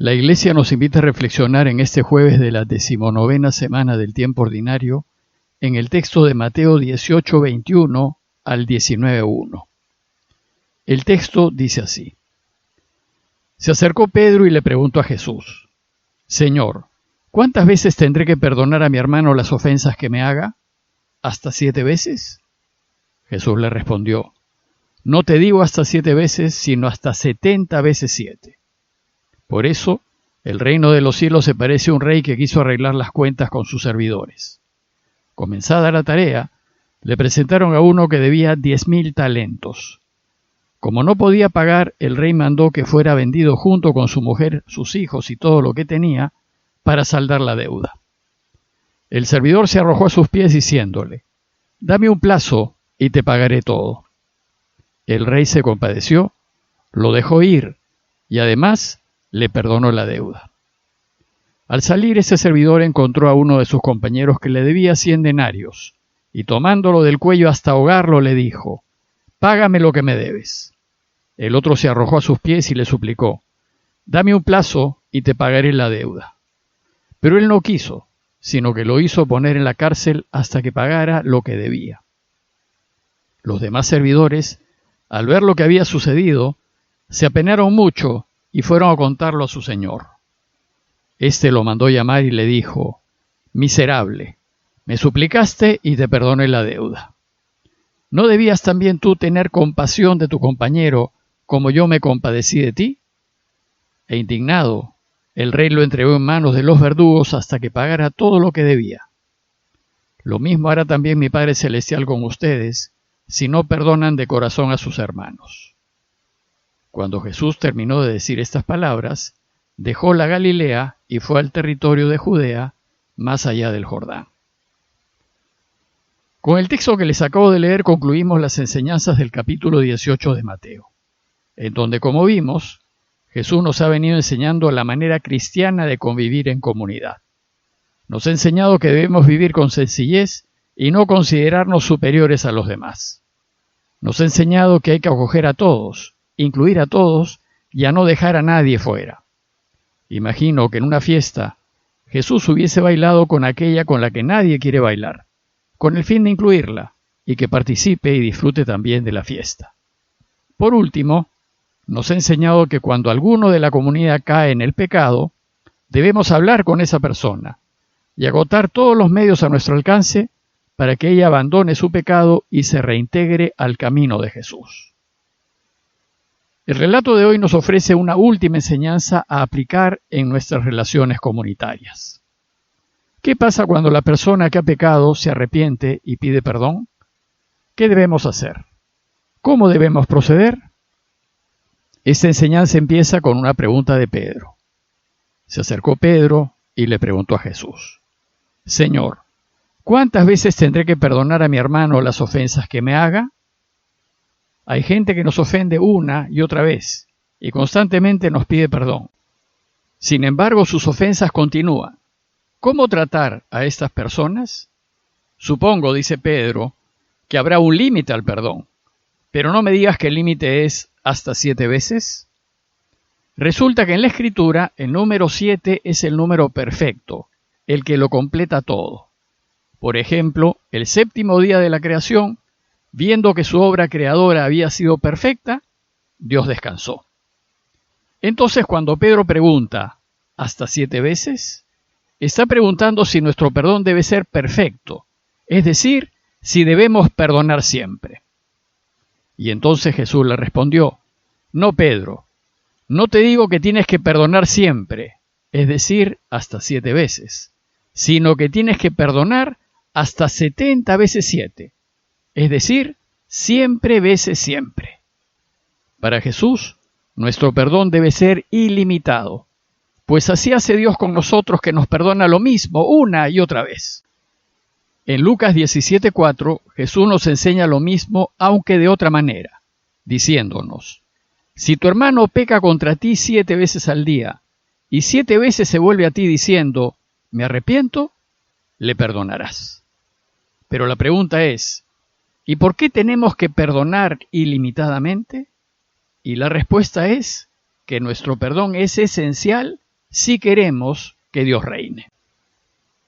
La Iglesia nos invita a reflexionar en este jueves de la 19ª semana del tiempo ordinario en el texto de Mateo 18:21 al 19:1. El texto dice así: Se acercó Pedro y le preguntó a Jesús: Señor, ¿cuántas veces tendré que perdonar a mi hermano las ofensas que me haga? ¿Hasta 7 veces? Jesús le respondió: No te digo hasta 7 veces, sino hasta 70 veces 7. Por eso, el reino de los cielos se parece a un rey que quiso arreglar las cuentas con sus servidores. Comenzada la tarea, le presentaron a uno que debía 10,000 talentos. Como no podía pagar, el rey mandó que fuera vendido junto con su mujer, sus hijos y todo lo que tenía, para saldar la deuda. El servidor se arrojó a sus pies diciéndole: Dame un plazo y te pagaré todo. El rey se compadeció, lo dejó ir y además le perdonó la deuda. Al salir, ese servidor encontró a uno de sus compañeros que le debía 100 denarios, y tomándolo del cuello hasta ahogarlo le dijo: Págame lo que me debes. El otro se arrojó a sus pies y le suplicó: Dame un plazo y te pagaré la deuda. Pero él no quiso, sino que lo hizo poner en la cárcel hasta que pagara lo que debía. Los demás servidores, al ver lo que había sucedido, se apenaron mucho y fueron a contarlo a su señor. Este lo mandó llamar y le dijo: Miserable, me suplicaste y te perdoné la deuda. ¿No debías también tú tener compasión de tu compañero como yo me compadecí de ti? E indignado, el rey lo entregó en manos de los verdugos hasta que pagara todo lo que debía. Lo mismo hará también mi Padre Celestial con ustedes, si no perdonan de corazón a sus hermanos. Cuando Jesús terminó de decir estas palabras, dejó la Galilea y fue al territorio de Judea, más allá del Jordán. Con el texto que les acabo de leer concluimos las enseñanzas del capítulo 18 de Mateo, en donde, como vimos, Jesús nos ha venido enseñando la manera cristiana de convivir en comunidad. Nos ha enseñado que debemos vivir con sencillez y no considerarnos superiores a los demás. Nos ha enseñado que hay que acoger a todos, incluir a todos y a no dejar a nadie fuera. Imagino que en una fiesta Jesús hubiese bailado con aquella con la que nadie quiere bailar, con el fin de incluirla y que participe y disfrute también de la fiesta. Por último, nos ha enseñado que cuando alguno de la comunidad cae en el pecado, debemos hablar con esa persona y agotar todos los medios a nuestro alcance para que ella abandone su pecado y se reintegre al camino de Jesús. El relato de hoy nos ofrece una última enseñanza a aplicar en nuestras relaciones comunitarias. ¿Qué pasa cuando la persona que ha pecado se arrepiente y pide perdón? ¿Qué debemos hacer? ¿Cómo debemos proceder? Esta enseñanza empieza con una pregunta de Pedro. Se acercó Pedro y le preguntó a Jesús: Señor, ¿cuántas veces tendré que perdonar a mi hermano las ofensas que me haga? Hay gente que nos ofende una y otra vez y constantemente nos pide perdón. Sin embargo, sus ofensas continúan. ¿Cómo tratar a estas personas? Supongo, dice Pedro, que habrá un límite al perdón, pero no me digas que el límite es hasta 7 veces. Resulta que en la Escritura el número 7 es el número perfecto, el que lo completa todo. Por ejemplo, el 7º día de la creación, viendo que su obra creadora había sido perfecta, Dios descansó. Entonces, cuando Pedro pregunta ¿hasta 7 veces? Está preguntando si nuestro perdón debe ser perfecto, es decir, si debemos perdonar siempre. Y entonces Jesús le respondió: No, Pedro, no te digo que tienes que perdonar siempre, es decir, hasta 7 veces, sino que tienes que perdonar hasta 70 veces 7, es decir, siempre veces siempre. Para Jesús, nuestro perdón debe ser ilimitado, pues así hace Dios con nosotros, que nos perdona lo mismo una y otra vez. En Lucas 17:4, Jesús nos enseña lo mismo, aunque de otra manera, diciéndonos: Si tu hermano peca contra ti 7 veces al día, y 7 veces se vuelve a ti diciendo: me arrepiento, le perdonarás. Pero la pregunta es: ¿y por qué tenemos que perdonar ilimitadamente? Y la respuesta es que nuestro perdón es esencial si queremos que Dios reine.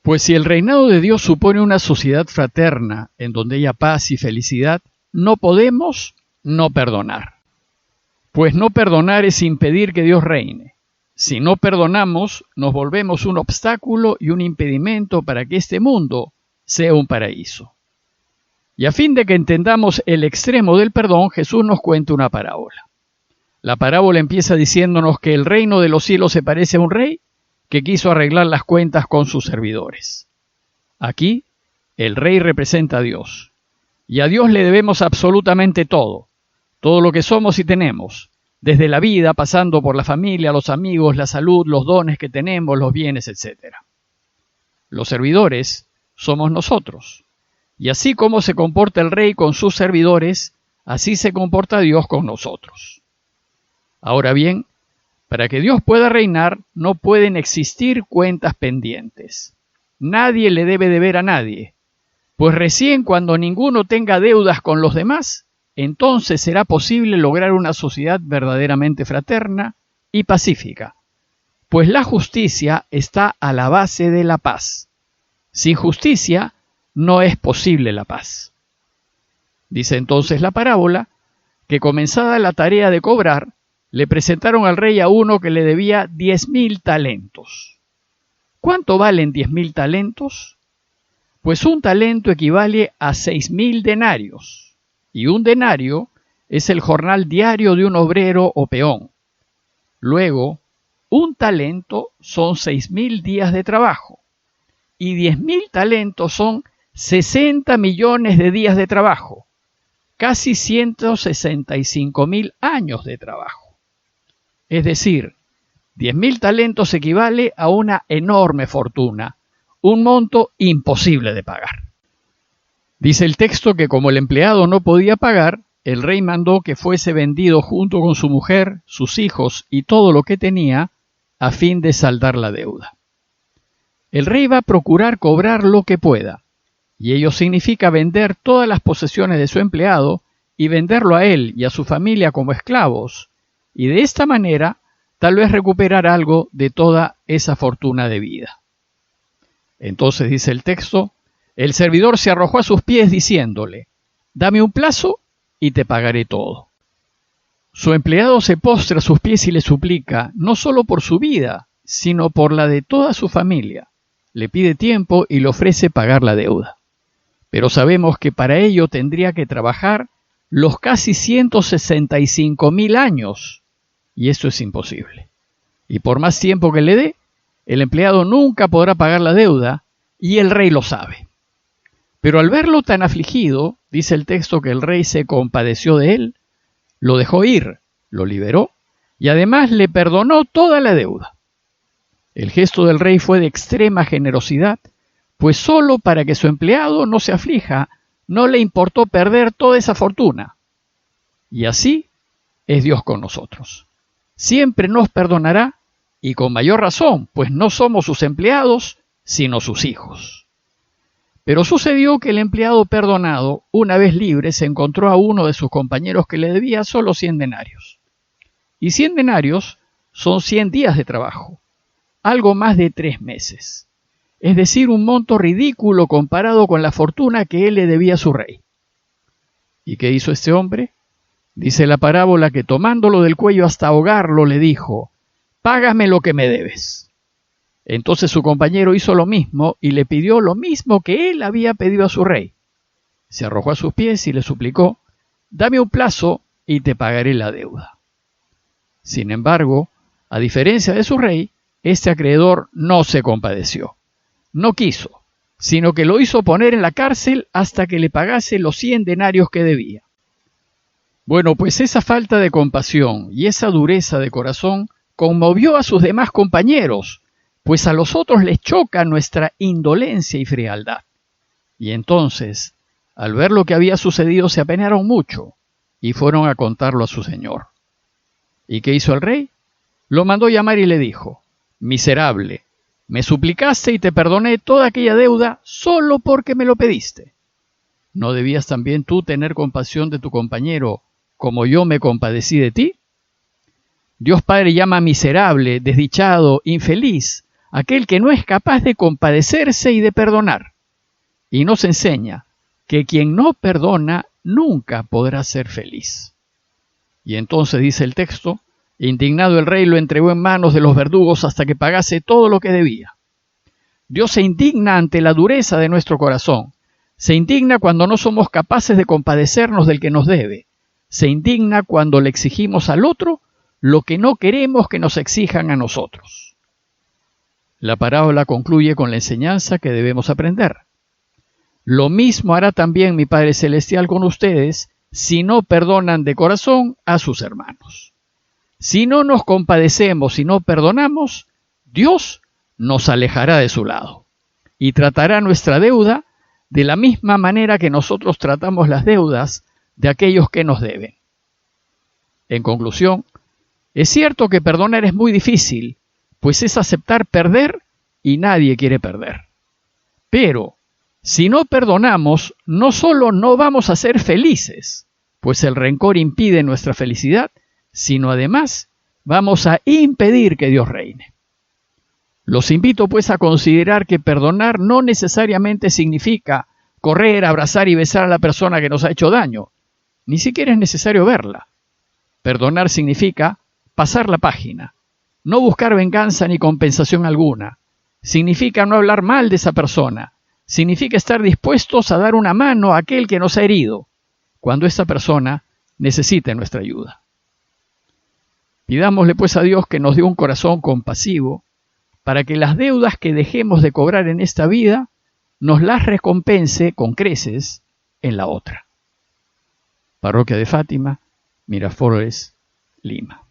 Pues si el reinado de Dios supone una sociedad fraterna en donde haya paz y felicidad, no podemos no perdonar. Pues no perdonar es impedir que Dios reine. Si no perdonamos, nos volvemos un obstáculo y un impedimento para que este mundo sea un paraíso. Y a fin de que entendamos el extremo del perdón, Jesús nos cuenta una parábola. La parábola empieza diciéndonos que el reino de los cielos se parece a un rey que quiso arreglar las cuentas con sus servidores. Aquí, el rey representa a Dios. Y a Dios le debemos absolutamente todo lo que somos y tenemos, desde la vida, pasando por la familia, los amigos, la salud, los dones que tenemos, los bienes, etc. Los servidores somos nosotros. Y así como se comporta el rey con sus servidores, así se comporta Dios con nosotros. Ahora bien, para que Dios pueda reinar, no pueden existir cuentas pendientes. Nadie le debe deber a nadie, pues recién cuando ninguno tenga deudas con los demás, entonces será posible lograr una sociedad verdaderamente fraterna y pacífica, pues la justicia está a la base de la paz. Sin justicia no es posible la paz. Dice entonces la parábola que comenzada la tarea de cobrar, le presentaron al rey a uno que le debía 10.000 talentos. ¿Cuánto valen 10.000 talentos? Pues un talento equivale a 6.000 denarios, y un denario es el jornal diario de un obrero o peón. Luego, un talento son 6.000 días de trabajo, y 10.000 talentos son 60 millones de días de trabajo, casi 165.000 años de trabajo. Es decir, 10.000 talentos equivale a una enorme fortuna, un monto imposible de pagar. Dice el texto que como el empleado no podía pagar, el rey mandó que fuese vendido junto con su mujer, sus hijos y todo lo que tenía, a fin de saldar la deuda. El rey va a procurar cobrar lo que pueda, y ello significa vender todas las posesiones de su empleado y venderlo a él y a su familia como esclavos, y de esta manera tal vez recuperar algo de toda esa fortuna de vida. Entonces dice el texto, el servidor se arrojó a sus pies diciéndole, dame un plazo y te pagaré todo. Su empleado se postra a sus pies y le suplica, no solo por su vida, sino por la de toda su familia. Le pide tiempo y le ofrece pagar la deuda. Pero sabemos que para ello tendría que trabajar los casi 165.000 años, y eso es imposible. Y por más tiempo que le dé, el empleado nunca podrá pagar la deuda, y el rey lo sabe. Pero al verlo tan afligido, dice el texto que el rey se compadeció de él, lo dejó ir, lo liberó, y además le perdonó toda la deuda. El gesto del rey fue de extrema generosidad, pues solo para que su empleado no se aflija, no le importó perder toda esa fortuna. Y así es Dios con nosotros. Siempre nos perdonará, y con mayor razón, pues no somos sus empleados, sino sus hijos. Pero sucedió que el empleado perdonado, una vez libre, se encontró a uno de sus compañeros que le debía solo 100 denarios. Y 100 denarios son 100 días de trabajo, algo más de 3 meses. Es decir, un monto ridículo comparado con la fortuna que él le debía a su rey. ¿Y qué hizo este hombre? Dice la parábola que tomándolo del cuello hasta ahogarlo le dijo, págame lo que me debes. Entonces su compañero hizo lo mismo y le pidió lo mismo que él había pedido a su rey. Se arrojó a sus pies y le suplicó, dame un plazo y te pagaré la deuda. Sin embargo, a diferencia de su rey, este acreedor no se compadeció. No quiso, sino que lo hizo poner en la cárcel hasta que le pagase los 100 denarios que debía. Bueno, pues esa falta de compasión y esa dureza de corazón conmovió a sus demás compañeros, pues a los otros les choca nuestra indolencia y frialdad. Y entonces, al ver lo que había sucedido, se apenaron mucho y fueron a contarlo a su señor. ¿Y qué hizo el rey? Lo mandó llamar y le dijo, miserable, me suplicaste y te perdoné toda aquella deuda solo porque me lo pediste. ¿No debías también tú tener compasión de tu compañero como yo me compadecí de ti? Dios Padre llama miserable, desdichado, infeliz, aquel que no es capaz de compadecerse y de perdonar. Y nos enseña que quien no perdona nunca podrá ser feliz. Y entonces dice el texto, indignado el rey lo entregó en manos de los verdugos hasta que pagase todo lo que debía. Dios se indigna ante la dureza de nuestro corazón. Se indigna cuando no somos capaces de compadecernos del que nos debe. Se indigna cuando le exigimos al otro lo que no queremos que nos exijan a nosotros. La parábola concluye con la enseñanza que debemos aprender. Lo mismo hará también mi Padre Celestial con ustedes si no perdonan de corazón a sus hermanos. Si no nos compadecemos y no perdonamos, Dios nos alejará de su lado y tratará nuestra deuda de la misma manera que nosotros tratamos las deudas de aquellos que nos deben. En conclusión, es cierto que perdonar es muy difícil, pues es aceptar perder y nadie quiere perder. Pero, si no perdonamos, no solo no vamos a ser felices, pues el rencor impide nuestra felicidad, sino además vamos a impedir que Dios reine. Los invito pues a considerar que perdonar no necesariamente significa correr, abrazar y besar a la persona que nos ha hecho daño. Ni siquiera es necesario verla. Perdonar significa pasar la página, no buscar venganza ni compensación alguna. Significa no hablar mal de esa persona. Significa estar dispuestos a dar una mano a aquel que nos ha herido, cuando esa persona necesite nuestra ayuda. Pidámosle pues a Dios que nos dé un corazón compasivo, para que las deudas que dejemos de cobrar en esta vida, nos las recompense con creces en la otra. Parroquia de Fátima, Miraflores, Lima.